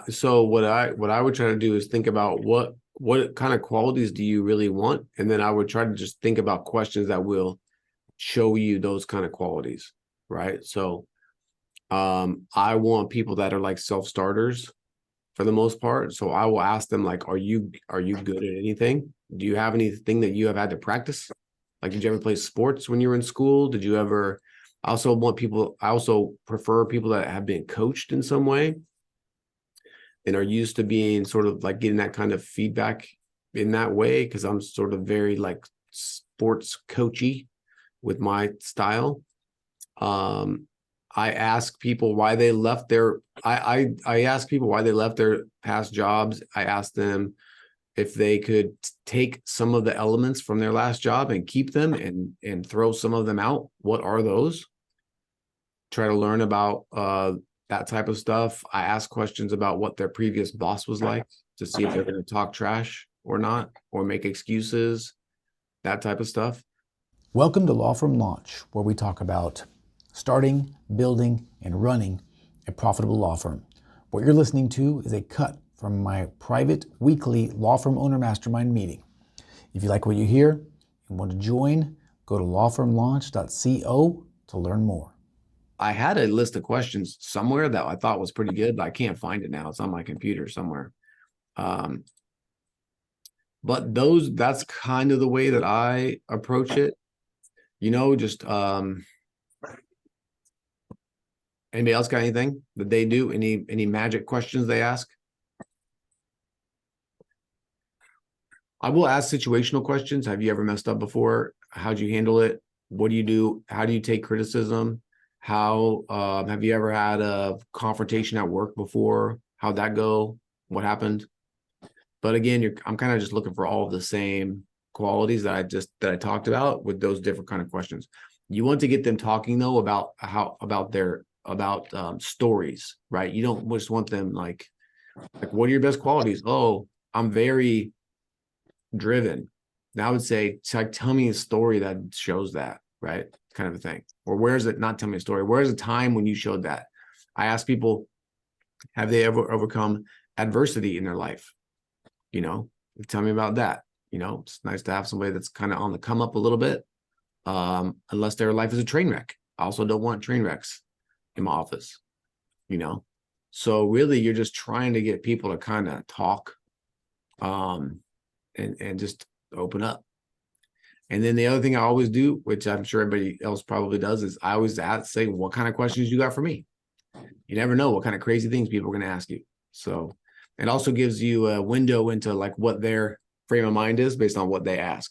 So what I would try to do is think about what kind of qualities do you really want, and then I would try to just think about questions that will show you those kind of qualities, right? So I want people that are like self-starters for the most part. So I will ask them like, are you good at anything? Do you have anything that you have had to practice? Like, did you ever play sports when you were in school? Did you ever? I also prefer people that have been coached in some way and are used to being sort of like getting that kind of feedback in that way, because I'm sort of very like sports coachy with my style. Um, I ask people why they left their I ask people why they left their past jobs. I ask them if they could take some of the elements from their last job and keep them and throw some of them out. What are those? Try to learn about that type of stuff. I ask questions about what their previous boss was like to see if they're going to talk trash or not, or make excuses, that type of stuff. Welcome to Law Firm Launch, where we talk about starting, building, and running a profitable law firm. What you're listening to is a cut from my private weekly Law Firm Owner Mastermind meeting. If you like what you hear and want to join, go to lawfirmlaunch.co to learn more. I had a list of questions somewhere that I thought was pretty good, but I can't find it now. It's on my computer somewhere. Um, but that's kind of the way that I approach it. Just anybody else got anything that they do? Any magic questions they ask? I will ask situational questions. Have you ever messed up before? How'd you handle it? What do you do? How do you take criticism? How have you ever had a confrontation at work before? How'd that go? What happened? But again, I'm kind of just looking for all of the same qualities that I talked about with those different kind of questions. You want to get them talking though about their stories, right? You don't just want them like what are your best qualities? Oh, I'm very driven. Now I would say, tell me a story that shows that, right? Kind of a thing. Or where's it? Not tell me a story. Where's a time when you showed that? I ask people, have they ever overcome adversity in their life? Tell me about that. It's nice to have somebody that's kind of on the come up a little bit, unless their life is a train wreck. I also don't want train wrecks in my office, you know. So really, you're just trying to get people to kind of talk, and just open up. And then the other thing I always do, which I'm sure everybody else probably does, is I always say, what kind of questions you got for me? You never know what kind of crazy things people are going to ask you. So it also gives you a window into like what their frame of mind is based on what they ask,